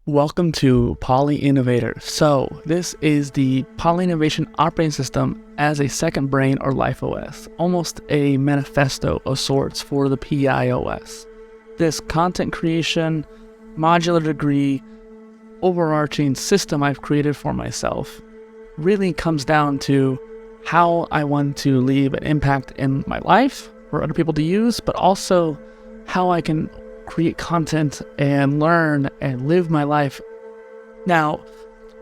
Welcome to PolyInnovator. So this is the PolyInnovation Operating System as a second brain or life OS, almost a manifesto of sorts for the PIOS. This content creation, modular degree, overarching system I've created for myself really comes down to how I want to leave an impact in my life for other people to use, but also how I can create content and learn and live my life. Now,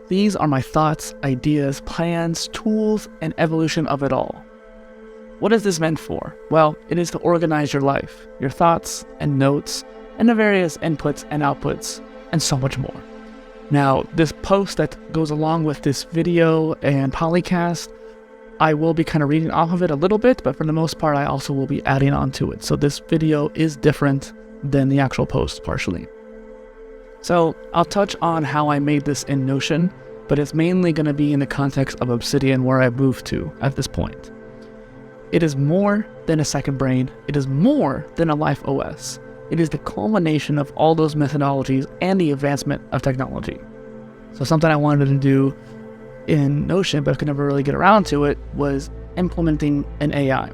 these are my thoughts, ideas, plans, tools, and evolution of it all. What is this meant for? Well, it is to organize your life, your thoughts and notes, and the various inputs and outputs, and so much more. Now, this post that goes along with this video and Polycast, I will be kind of reading off of it a little bit, but for the most part, I also will be adding on to it. So this video is different than the actual post partially. So I'll touch on how I made this in Notion, but it's mainly going to be in the context of Obsidian where I've moved to at this point. It is more than a second brain. It is more than a life OS. It is the culmination of all those methodologies and the advancement of technology. So something I wanted to do in Notion, but could never really get around to it, was implementing an AI.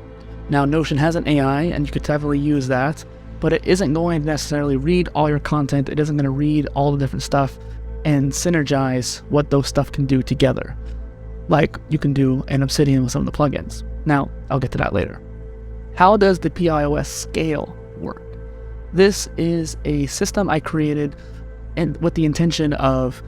Now Notion has an AI and you could definitely use that, but it isn't going to necessarily read all your content. It isn't going to read all the different stuff and synergize what those stuff can do together, like you can do in Obsidian with some of the plugins. Now, I'll get to that later. How does the PIOS scale work? This is a system I created and with the intention of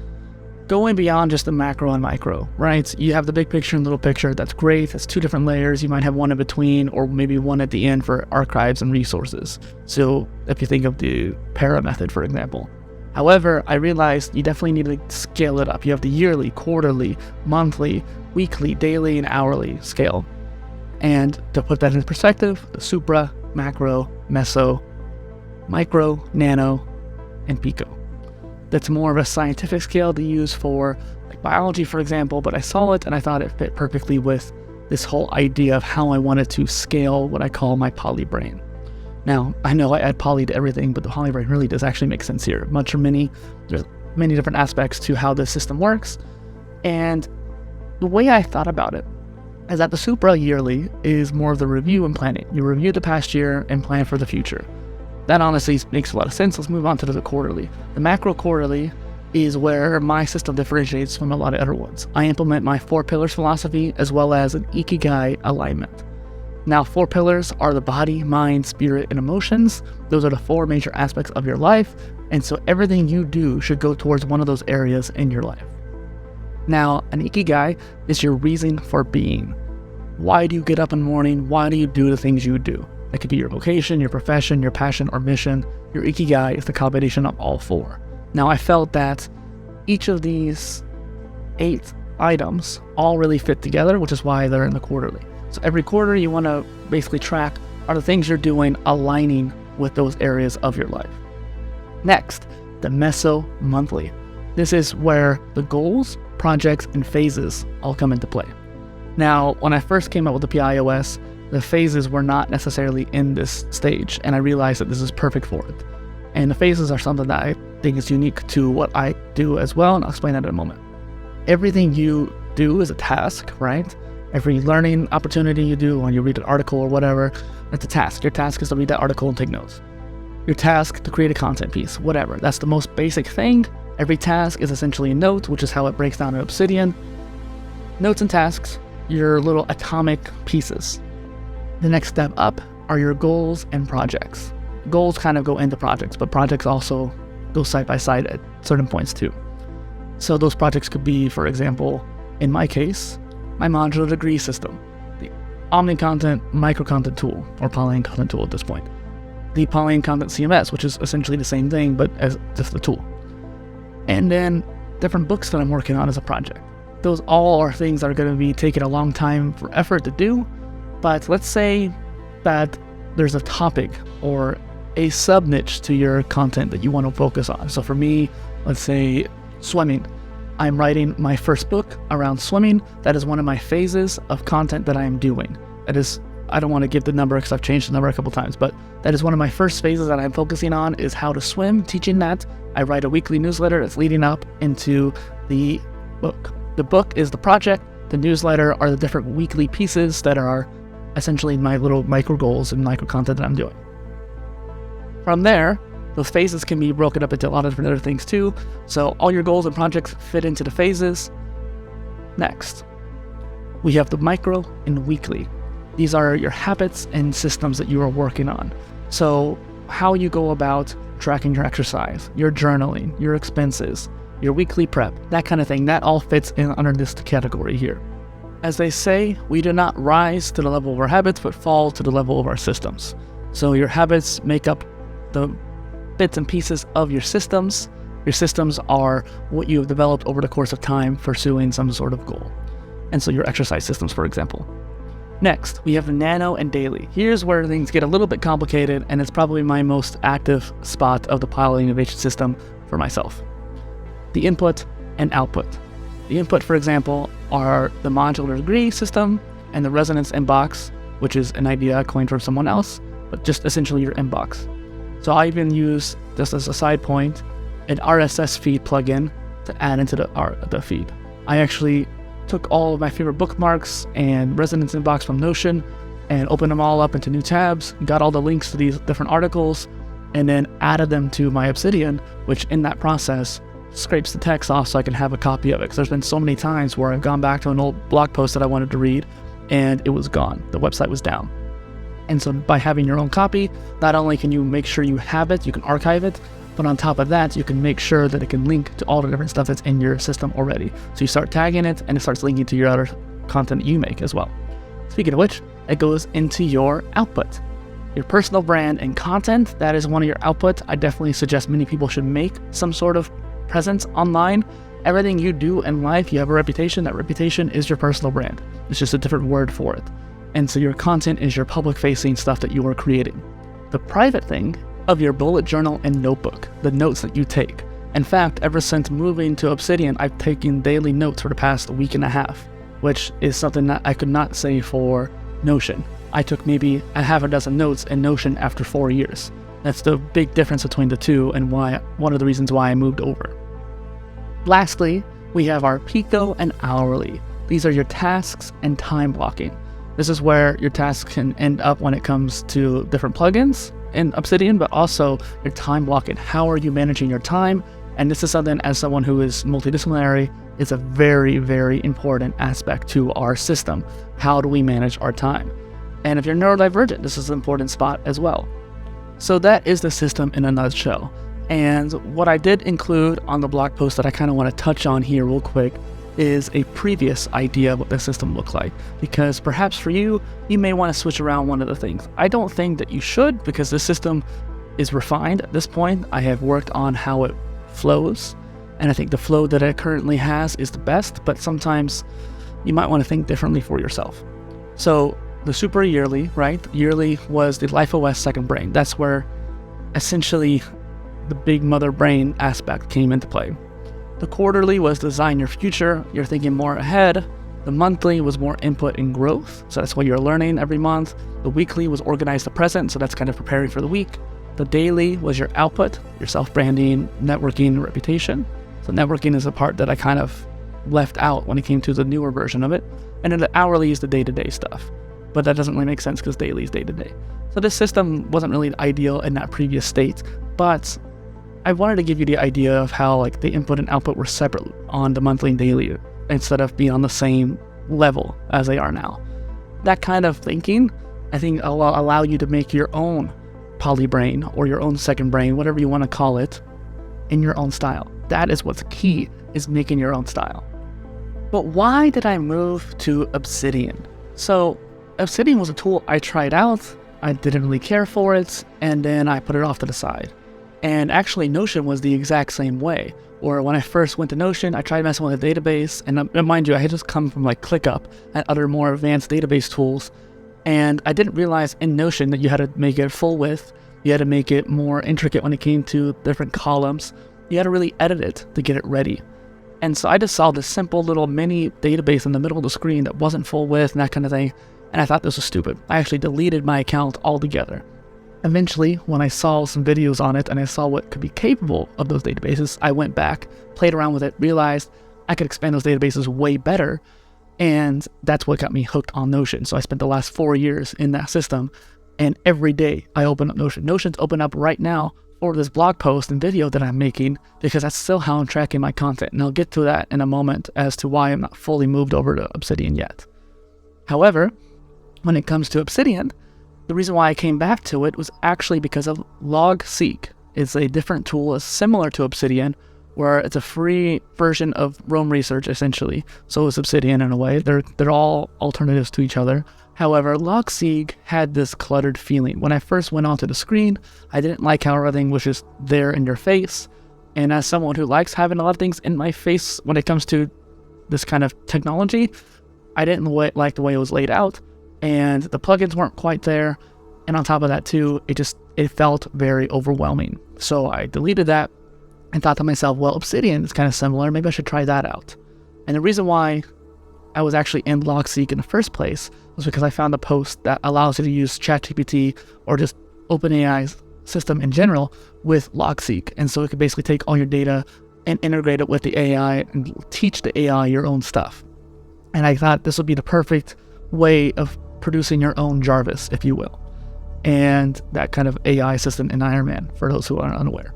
going beyond just the macro and micro, right? You have the big picture and little picture. That's great. That's two different layers. You might have one in between or maybe one at the end for archives and resources. So if you think of the para method, for example. However, I realized you definitely need to scale it up. You have the yearly, quarterly, monthly, weekly, daily, and hourly scale. And to put that in perspective, the supra, macro, meso, micro, nano, and pico. That's more of a scientific scale to use for like biology, for example, but I saw it and I thought it fit perfectly with this whole idea of how I wanted to scale what I call my poly brain. Now, I know I add poly to everything, but the poly brain really does actually make sense here. There's many different aspects to how this system works. And the way I thought about it is that the supra yearly is more of the review and planning. You review the past year and plan for the future. That honestly makes a lot of sense. Let's move on to the quarterly. The macro quarterly is where my system differentiates from a lot of other ones. I implement my 4 pillars philosophy as well as an ikigai alignment. Now, 4 pillars are the body, mind, spirit, and emotions. Those are the 4 major aspects of your life. And so everything you do should go towards one of those areas in your life. Now, an ikigai is your reason for being. Why do you get up in the morning? Why do you do the things you do? It could be your vocation, your profession, your passion, or mission. Your ikigai is the combination of all 4. Now, I felt that each of these 8 items all really fit together, which is why they're in the quarterly. So every quarter, you want to basically track, are the things you're doing aligning with those areas of your life? Next, the meso monthly. This is where the goals, projects, and phases all come into play. Now, when I first came up with the PIOS, the phases were not necessarily in this stage, and I realized that this is perfect for it. And the phases are something that I think is unique to what I do as well, and I'll explain that in a moment. Everything you do is a task, right? Every learning opportunity you do, when you read an article or whatever, it's a task. Your task is to read that article and take notes. Your task to create a content piece, whatever. That's the most basic thing. Every task is essentially a note, which is how it breaks down in Obsidian. Notes and tasks, your little atomic pieces. The next step up are your goals and projects. Goals kind of go into projects, but projects also go side by side at certain points too. So those projects could be, for example, in my case, my modular degree system, the omni-content micro-content tool, or poly-content tool at this point, the poly-content CMS, which is essentially the same thing, but as just the tool. And then different books that I'm working on as a project. Those all are things that are going to be taking a long time for effort to do. But let's say that there's a topic or a sub-niche to your content that you want to focus on. So for me, let's say swimming. I'm writing my first book around swimming. That is one of my phases of content that I am doing. That is I don't want to give the number because I've changed the number a couple times, but that is one of my first phases that I'm focusing on, is how to swim, teaching that. I write a weekly newsletter that's leading up into the book. The book is the project. The newsletter are the different weekly pieces that are essentially my little micro goals and micro content that I'm doing. From there, those phases can be broken up into a lot of different other things too. So all your goals and projects fit into the phases. Next, we have the micro and weekly. These are your habits and systems that you are working on. So how you go about tracking your exercise, your journaling, your expenses, your weekly prep, that kind of thing, that all fits in under this category here. As they say, we do not rise to the level of our habits, but fall to the level of our systems. So your habits make up the bits and pieces of your systems. Your systems are what you have developed over the course of time pursuing some sort of goal. And so your exercise systems, for example. Next, we have nano and daily. Here's where things get a little bit complicated, and it's probably my most active spot of the PolyInnovation system for myself. The input and output. The input, for example, are the modular degree system and the resonance inbox, which is an idea I coined from someone else, but just essentially your inbox. So I even use, just as a side point, an RSS feed plugin to add into the feed. I actually took all of my favorite bookmarks and resonance inbox from Notion and opened them all up into new tabs, got all the links to these different articles, and then added them to my Obsidian, which in that process scrapes the text off so I can have a copy of it. Because there's been so many times where I've gone back to an old blog post that I wanted to read and it was gone. The website was down. And so by having your own copy, not only can you make sure you have it, you can archive it, but on top of that, you can make sure that it can link to all the different stuff that's in your system already. So you start tagging it and it starts linking to your other content that you make as well. Speaking of which, it goes into your output. Your personal brand and content, that is one of your output. I definitely suggest many people should make some sort of presence online. Everything you do in life, you have a reputation. That reputation is your personal brand. It's just a different word for it. And so your content is your public-facing stuff that you are creating. The private thing of your bullet journal and notebook, the notes that you take. In fact, ever since moving to Obsidian, I've taken daily notes for the past week and a half, which is something that I could not say for Notion. I took maybe a half a dozen notes in Notion after 4 years. That's the big difference between the two and one of the reasons why I moved over. Lastly, we have our Pico and hourly. These are your tasks and time blocking. This is where your tasks can end up when it comes to different plugins in Obsidian, but also your time blocking. How are you managing your time? And this is something, as someone who is multidisciplinary, is a very, very important aspect to our system. How do we manage our time? And if you're neurodivergent, this is an important spot as well. So that is the system in a nutshell. And what I did include on the blog post that I kind of want to touch on here real quick is a previous idea of what the system looked like, because perhaps for you, you may want to switch around one of the things. I don't think that you should, because the system is refined at this point. I have worked on how it flows, and I think the flow that it currently has is the best, but sometimes you might want to think differently for yourself. So the super yearly, right? Yearly was the LifeOS second brain. That's where essentially the big mother brain aspect came into play. The quarterly was design your future. You're thinking more ahead. The monthly was more input and growth. So that's what you're learning every month. The weekly was organize the present. So that's kind of preparing for the week. The daily was your output, your self-branding, networking, reputation. So networking is a part that I kind of left out when it came to the newer version of it. And then the hourly is the day-to-day stuff. But that doesn't really make sense because daily is day-to-day. So this system wasn't really ideal in that previous state, but I wanted to give you the idea of how like the input and output were separate on the monthly and daily instead of being on the same level as they are now. That kind of thinking, I think, will allow you to make your own poly brain or your own second brain, whatever you want to call it, in your own style. That is what's key, is making your own style. But why did I move to Obsidian? So Obsidian was a tool I tried out, I didn't really care for it, and then I put it off to the side. And actually Notion was the exact same way. Or when I first went to Notion, I tried messing with the database, and mind you, I had just come from like ClickUp and other more advanced database tools, and I didn't realize in Notion that you had to make it full width, you had to make it more intricate when it came to different columns, you had to really edit it to get it ready. And so I just saw this simple little mini database in the middle of the screen that wasn't full width and that kind of thing, and I thought this was stupid. I actually deleted my account altogether. Eventually, when I saw some videos on it and I saw what could be capable of those databases, I went back, played around with it, realized I could expand those databases way better, and that's what got me hooked on Notion. So I spent the last 4 years in that system, and every day I open up Notion. Notion's open up right now for this blog post and video that I'm making, because that's still how I'm tracking my content. And I'll get to that in a moment as to why I'm not fully moved over to Obsidian yet. However, when it comes to Obsidian, the reason why I came back to it was actually because of LogSeq. It's a different tool, similar to Obsidian, where it's a free version of Roam Research, essentially. So is Obsidian in a way. They're all alternatives to each other. However, LogSeq had this cluttered feeling. When I first went onto the screen, I didn't like how everything was just there in your face. And as someone who likes having a lot of things in my face when it comes to this kind of technology, I didn't like the way it was laid out. And the plugins weren't quite there. And on top of that too, it felt very overwhelming. So I deleted that and thought to myself, well, Obsidian is kind of similar. Maybe I should try that out. And the reason why I was actually in LogSeq in the first place was because I found a post that allows you to use ChatGPT or just OpenAI's system in general with LogSeq. And so it could basically take all your data and integrate it with the AI and teach the AI your own stuff. And I thought this would be the perfect way of producing your own Jarvis, if you will, and that kind of AI assistant in Iron Man, for those who are unaware.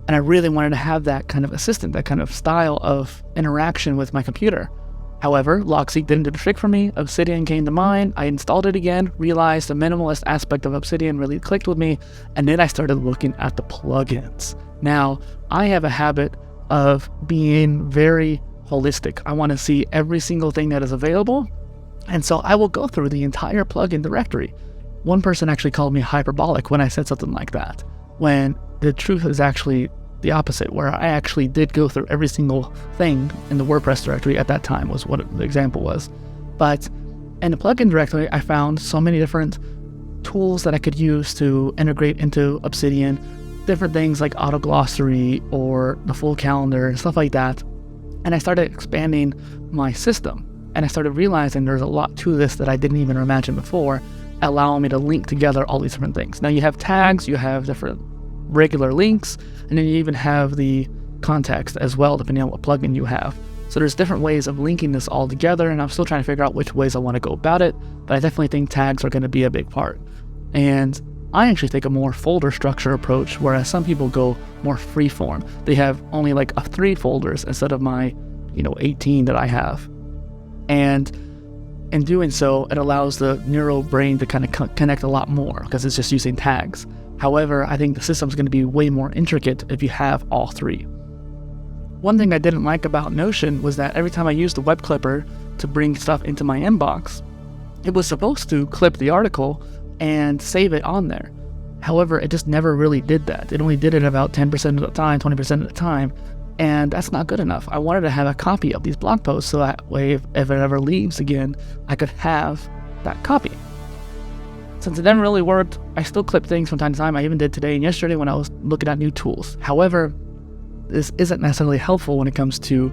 And I really wanted to have that kind of assistant, that kind of style of interaction with my computer. However, LogSeq didn't do the trick for me. Obsidian came to mind. I installed it again, realized the minimalist aspect of Obsidian really clicked with me, and then I started looking at the plugins. Now, I have a habit of being very holistic. I want to see every single thing that is available, and so I will go through the entire plugin directory. One person actually called me hyperbolic when I said something like that, when the truth is actually the opposite, where I actually did go through every single thing in the WordPress directory at that time, was what the example was. But in the plugin directory, I found so many different tools that I could use to integrate into Obsidian, different things like auto glossary or the full calendar and stuff like that. And I started expanding my system, and I started realizing there's a lot to this that I didn't even imagine before, allowing me to link together all these different things. Now you have tags, you have different regular links, and then you even have the context as well, depending on what plugin you have. So there's different ways of linking this all together, and I'm still trying to figure out which ways I want to go about it, but I definitely think tags are going to be a big part. And I actually take a more folder structure approach, whereas some people go more freeform. They have only like 3 folders instead of my 18 that I have. And in doing so, it allows the neural brain to kind of connect a lot more because it's just using tags. However, I think the system's going to be way more intricate if you have all 3. One thing I didn't like about Notion was that every time I used the web clipper to bring stuff into my inbox, it was supposed to clip the article and save it on there. However, it just never really did that. It only did it about 10% of the time, 20% of the time, and that's not good enough. I wanted to have a copy of these blog posts so that way if it ever leaves again, I could have that copy. Since it never really worked, I still clip things from time to time. I even did today and yesterday when I was looking at new tools. However, this isn't necessarily helpful when it comes to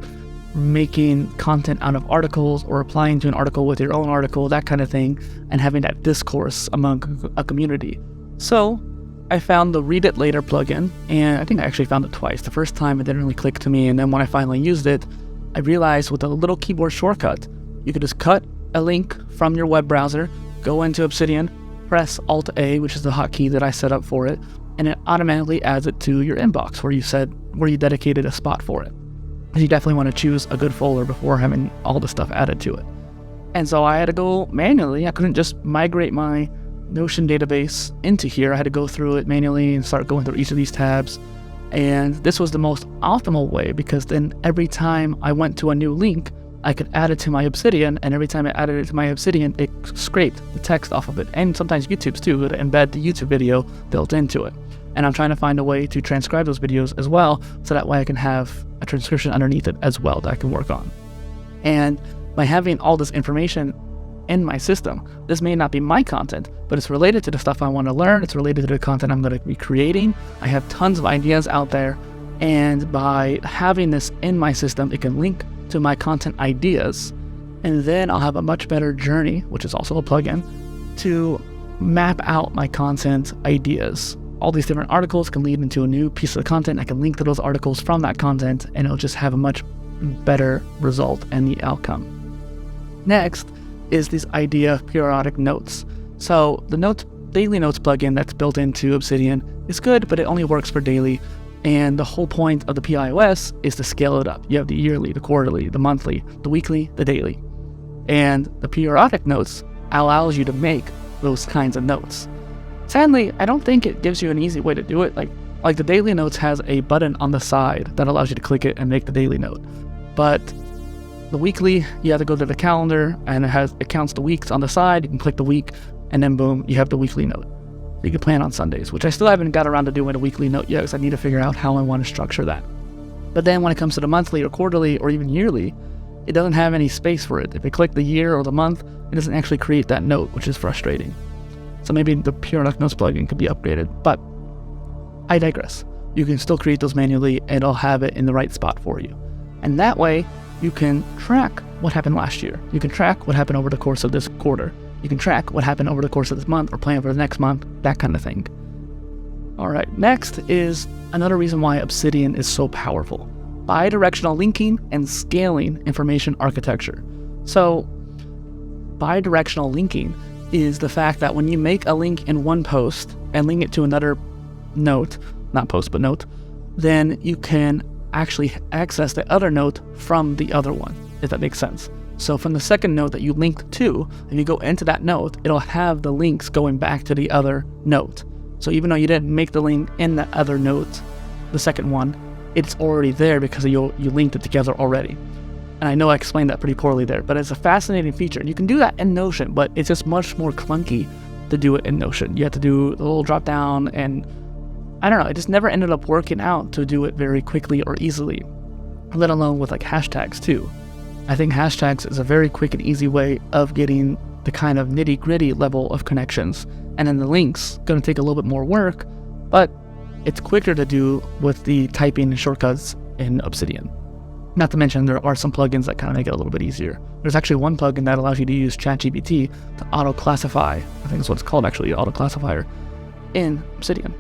making content out of articles or applying to an article with your own article, that kind of thing, and having that discourse among a community. So I found the Read It Later plugin, and I think I actually found it twice. The first time it didn't really click to me, and then when I finally used it, I realized with a little keyboard shortcut, you could just cut a link from your web browser, go into Obsidian, press Alt-A, which is the hotkey that I set up for it, and it automatically adds it to your inbox where you dedicated a spot for it. You definitely want to choose a good folder before having all the stuff added to it. And so I had to go manually. I couldn't just migrate my Notion database into here. I had to go through it manually and start going through each of these tabs. And this was the most optimal way, because then every time I went to a new link, I could add it to my Obsidian, and every time I added it to my Obsidian, it scraped the text off of it. And sometimes YouTube's too, would embed the YouTube video built into it. And I'm trying to find a way to transcribe those videos as well, so that way I can have a transcription underneath it as well that I can work on. And by having all this information in my system, this may not be my content, but it's related to the stuff I want to learn. It's related to the content I'm going to be creating. I have tons of ideas out there, and by having this in my system, it can link to my content ideas, And then I'll have a much better journey, which is also a plugin, to map out my content ideas. All these different articles can lead into a new piece of content. I can link to those articles from that content, and it'll just have a much better result and the outcome. Next is this idea of periodic notes. So the daily notes plugin that's built into Obsidian is good, but it only works for daily. And the whole point of the PIOS is to scale it up. You have the yearly, the quarterly, the monthly, the weekly, the daily. And the periodic notes allows you to make those kinds of notes. Sadly, I don't think it gives you an easy way to do it. Like the daily notes has a button on the side that allows you to click it and make the daily note. But the weekly, you have to go to the calendar, and it counts the weeks on the side. You can click the week, and then boom, you have the weekly note. You can plan on Sundays, which I still haven't got around to doing a weekly note yet, because I need to figure out how I want to structure that. But then when it comes to the monthly or quarterly or even yearly, it doesn't have any space for it. If you click the year or the month, it doesn't actually create that note, which is frustrating. So maybe the periodic notes plugin could be upgraded, but I digress. You can still create those manually, and it'll have it in the right spot for you. And that way, you can track what happened last year. You can track what happened over the course of this quarter. You can track what happened over the course of this month or plan for the next month, that kind of thing. All right, next is another reason why Obsidian is so powerful. Bidirectional linking and scaling information architecture. So bidirectional linking is the fact that when you make a link in one post and link it to another note, not post, but note, then you can actually access the other note from the other one, if that makes sense. So from the second note that you linked to, if you go into that note, it'll have the links going back to the other note. So even though you didn't make the link in the other note, the second one, it's already there because you linked it together already. And I know I explained that pretty poorly there, but it's a fascinating feature. You can do that in Notion, but it's just much more clunky to do it in Notion. You have to do the little drop down, and I don't know, it just never ended up working out to do it very quickly or easily, let alone with like hashtags too. I think hashtags is a very quick and easy way of getting the kind of nitty-gritty level of connections. And then the links going to take a little bit more work, but it's quicker to do with the typing and shortcuts in Obsidian. Not to mention there are some plugins that kind of make it a little bit easier. There's actually one plugin that allows you to use ChatGPT to auto-classify, I think that's what it's called actually, auto-classifier, in Obsidian.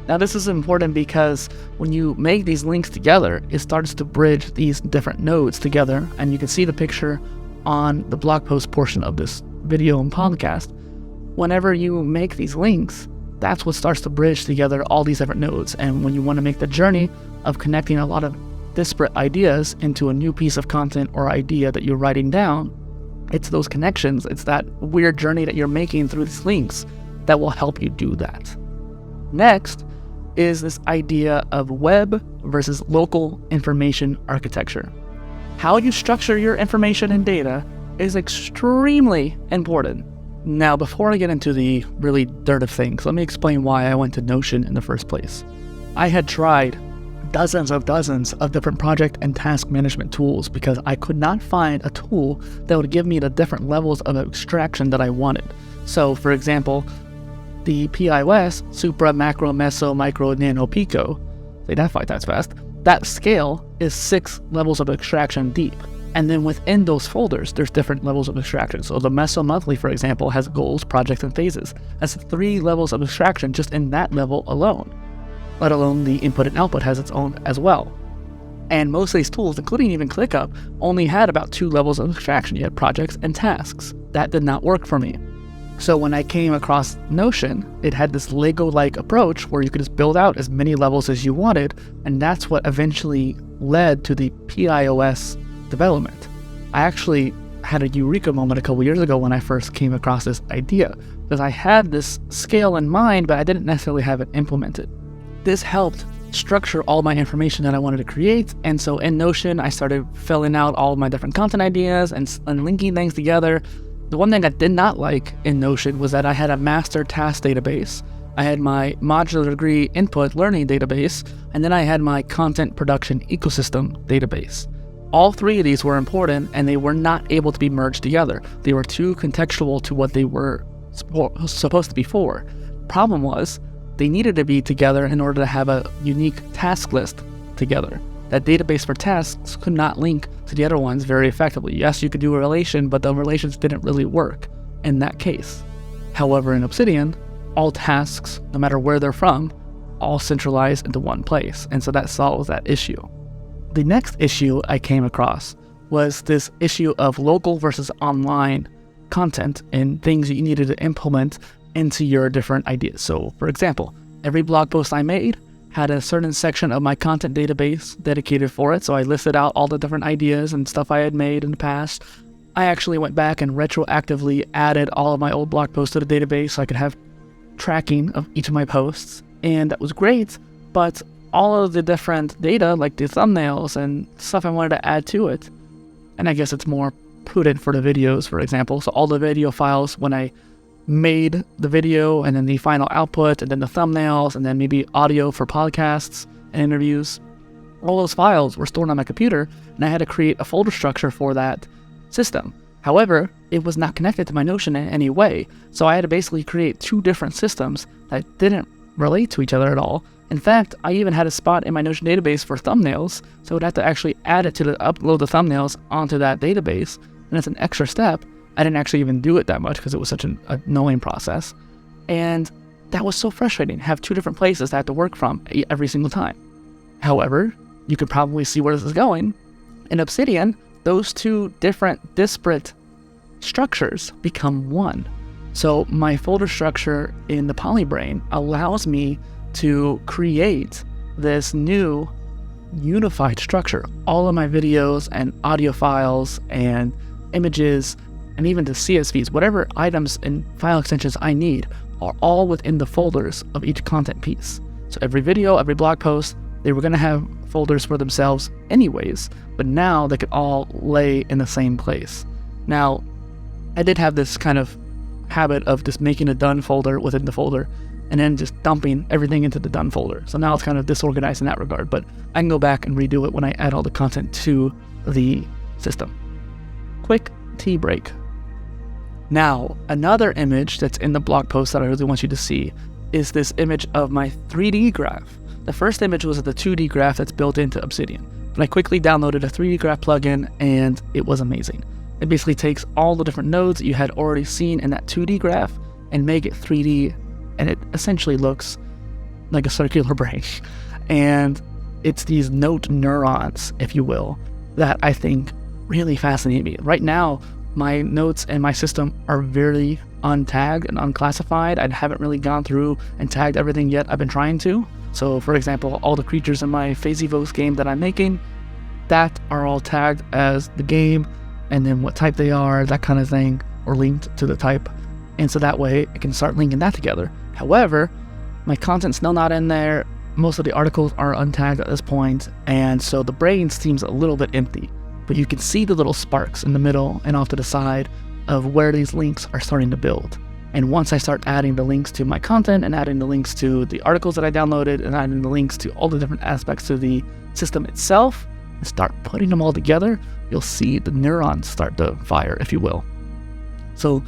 Now this is important because when you make these links together, it starts to bridge these different nodes together, and you can see the picture on the blog post portion of this video and podcast. Whenever you make these links, that's what starts to bridge together all these different nodes. And when you want to make the journey of connecting a lot of disparate ideas into a new piece of content or idea that you're writing down, it's those connections, it's that weird journey that you're making through these links that will help you do that. Next is this idea of web versus local information architecture. How you structure your information and data is extremely important. Now, before I get into the really dirt of things, let me explain why I went to Notion in the first place. I had tried dozens of different project and task management tools because I could not find a tool that would give me the different levels of abstraction that I wanted. So, for example, the PIOS, supra, macro, meso, micro, nano, pico, they identify that's fast, that scale is 6 levels of abstraction deep. And then within those folders, there's different levels of abstraction. So the meso monthly, for example, has goals, projects, and phases. That's 3 levels of abstraction just in that level alone, let alone the input and output has its own as well. And most of these tools, including even ClickUp, only had about 2 levels of abstraction. You had projects and tasks. That did not work for me. So when I came across Notion, it had this Lego-like approach where you could just build out as many levels as you wanted, and that's what eventually led to the PIOS development. I actually had a eureka moment a couple years ago when I first came across this idea, because I had this scale in mind, but I didn't necessarily have it implemented. This helped structure all my information that I wanted to create, and so in Notion, I started filling out all of my different content ideas and linking things together. The one thing I did not like in Notion was that I had a master task database, I had my modular degree input learning database, and then I had my content production ecosystem database. All 3 of these were important, and they were not able to be merged together. They were too contextual to what they were supposed to be for. Problem was, they needed to be together in order to have a unique task list together. that database for tasks could not link to the other ones very effectively. Yes, you could do a relation, but the relations didn't really work in that case. However, in Obsidian, all tasks, no matter where they're from, all centralize into one place, and so that solves that issue. The next issue I came across was this issue of local versus online content and things that you needed to implement into your different ideas. So, for example, every blog post I made had a certain section of my content database dedicated for it, so I listed out all the different ideas and stuff I had made in the past. I actually went back and retroactively added all of my old blog posts to the database so I could have tracking of each of my posts, and that was great, but all of the different data, like the thumbnails and stuff I wanted to add to it, and I guess it's more prudent for the videos, for example, so all the video files when I made the video, and then the final output, and then the thumbnails, and then maybe audio for podcasts and interviews, all those files were stored on my computer, and I had to create a folder structure for that system. However, it was not connected to my Notion in any way, so I had to basically create two different systems that didn't relate to each other at all. In fact, I even had a spot in my Notion database for thumbnails, so I'd have to actually add it to upload the thumbnails onto that database, and it's an extra step. I didn't actually even do it that much because it was such an annoying process, and that was so frustrating, have two different places to have to work from every single time. However, you could probably see where this is going. In Obsidian, those two different disparate structures become one. So my folder structure in the PolyBrain allows me to create this new unified structure. All of my videos and audio files and images and even the CSVs, whatever items and file extensions I need, are all within the folders of each content piece. So every video, every blog post, they were going to have folders for themselves anyways, but now they could all lay in the same place. Now, I did have this kind of habit of just making a done folder within the folder and then just dumping everything into the done folder. So now it's kind of disorganized in that regard, but I can go back and redo it when I add all the content to the system. Quick tea break. Now, another image that's in the blog post that I really want you to see is this image of my 3D graph. The first image was the 2D graph that's built into Obsidian, but I quickly downloaded a 3D graph plugin and it was amazing. It basically takes all the different nodes that you had already seen in that 2D graph and make it 3D, and it essentially looks like a circular brain. And it's these note neurons, if you will, that I think really fascinate me. Right now, my notes and my system are very untagged and unclassified. I haven't really gone through and tagged everything yet. I've been trying to. So for example, all the creatures in my Phasivos game that I'm making, that are all tagged as the game, and then what type they are, that kind of thing, or linked to the type. And so that way I can start linking that together. However, my content's still not in there. Most of the articles are untagged at this point, and so the brain seems a little bit empty. But you can see the little sparks in the middle and off to the side of where these links are starting to build. And once I start adding the links to my content and adding the links to the articles that I downloaded and adding the links to all the different aspects of the system itself and start putting them all together, you'll see the neurons start to fire, if you will. So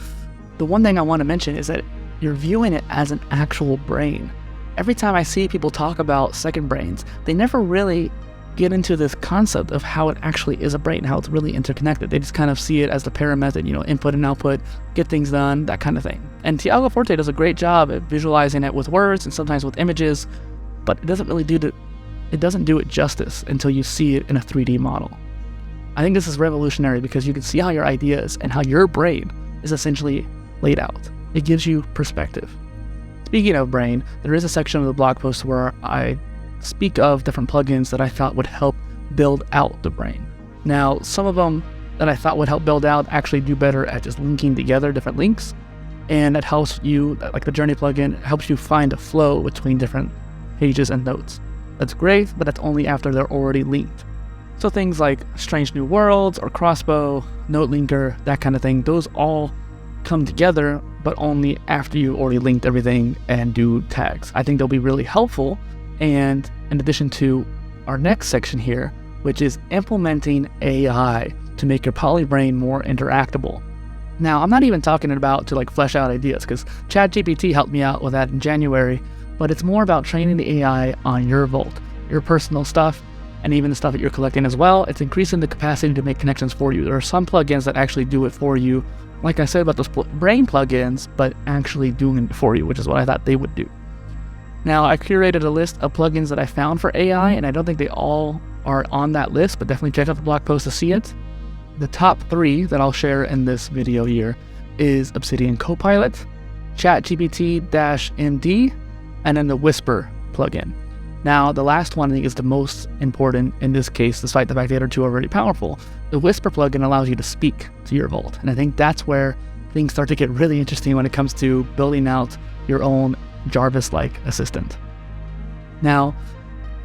the one thing I want to mention is that you're viewing it as an actual brain. Every time I see people talk about second brains, they never really get into this concept of how it actually is a brain, how it's really interconnected. They just kind of see it as the para method, input and output, get things done, that kind of thing. And Tiago Forte does a great job at visualizing it with words and sometimes with images, but it doesn't really do it justice until you see it in a 3D model. I think this is revolutionary because you can see how your ideas and how your brain is essentially laid out. It gives you perspective. Speaking of brain, there is a section of the blog post where I speak of different plugins that I thought would help build out the brain. Now, some of them that I thought would help build out actually do better at just linking together different links, and it helps you, like the Journey plugin, helps you find a flow between different pages and notes. That's great, but that's only after they're already linked. So things like Strange New Worlds or Crossbow, Note Linker, that kind of thing, those all come together, but only after you already linked everything and do tags. I think they'll be really helpful. And in addition to our next section here, which is implementing AI to make your PolyBrain more interactable. Now, I'm not even talking about to flesh out ideas, because ChatGPT helped me out with that in January, but it's more about training the AI on your Vault, your personal stuff, and even the stuff that you're collecting as well. It's increasing the capacity to make connections for you. There are some plugins that actually do it for you, like I said about those brain plugins, but actually doing it for you, which is what I thought they would do. Now, I curated a list of plugins that I found for AI, and I don't think they all are on that list, but definitely check out the blog post to see it. The top 3 that I'll share in this video here is Obsidian Copilot, ChatGPT-MD, and then the Whisper plugin. Now, the last one I think is the most important in this case, despite the fact the other 2 are very powerful. The Whisper plugin allows you to speak to your Vault, and I think that's where things start to get really interesting when it comes to building out your own Jarvis-like assistant. Now,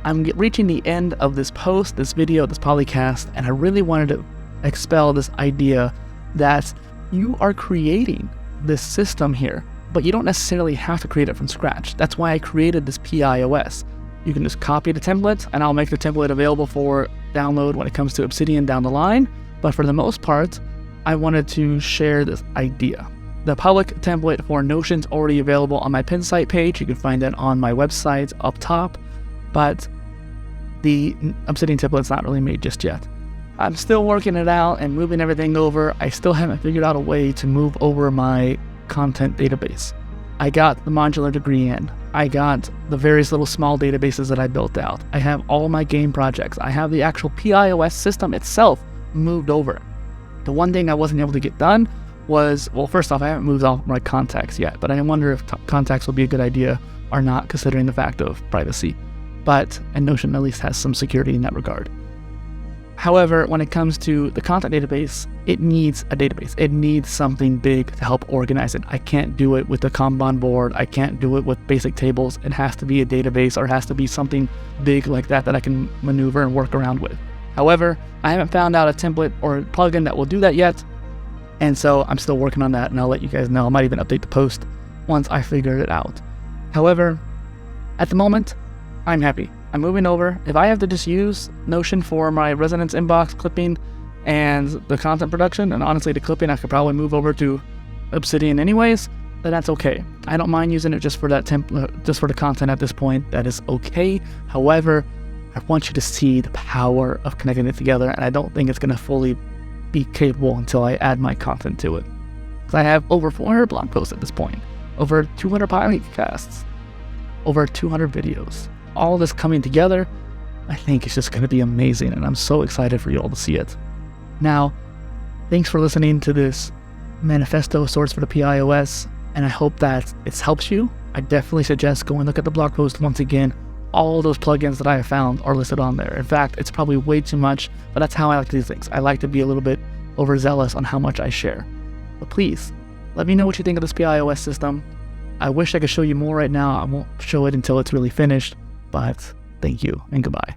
I'm reaching the end of this post, this video, this polycast, and I really wanted to expel this idea that you are creating this system here, but you don't necessarily have to create it from scratch. That's why I created this PIOS. You can just copy the template, and I'll make the template available for download when it comes to Obsidian down the line. But for the most part, I wanted to share this idea. The public template for Notion's already available on my pin site page. You can find it on my website up top, but the Obsidian template's not really made just yet. I'm still working it out and moving everything over. I still haven't figured out a way to move over my content database. I got the modular degree in. I got the various little small databases that I built out. I have all my game projects. I have the actual PIOS system itself moved over. The one thing I wasn't able to get done was, well, first off, I haven't moved all my contacts yet, but I wonder if contacts will be a good idea or not, considering the fact of privacy. And Notion at least has some security in that regard. However, when it comes to the content database, it needs a database. It needs something big to help organize it. I can't do it with the Kanban board. I can't do it with basic tables. It has to be a database, or it has to be something big like that that I can maneuver and work around with. However, I haven't found out a template or a plugin that will do that yet, and so I'm still working on that, and I'll let you guys know. I might even update the post once I figure it out. However, at the moment, I'm happy. I'm moving over. If I have to just use Notion for my resonance inbox clipping and the content production, and honestly the clipping I could probably move over to Obsidian anyways, then that's okay. I don't mind using it just for that just for the content at this point. That is okay. However, I want you to see the power of connecting it together, and I don't think it's going to fully be capable until I add my content to it. Because I have over 400 blog posts at this point, over 200 podcasts, over 200 videos. All this coming together, I think it's just going to be amazing, and I'm so excited for you all to see it. Now, thanks for listening to this manifesto of sorts for the PIOS, and I hope that it helps you. I definitely suggest go and look at the blog post once again. All those plugins that I have found are listed on there. In fact, it's probably way too much, but that's how I like to do things. I like to be a little bit overzealous on how much I share. But please, let me know what you think of this PIOS system. I wish I could show you more right now. I won't show it until it's really finished. But thank you and goodbye.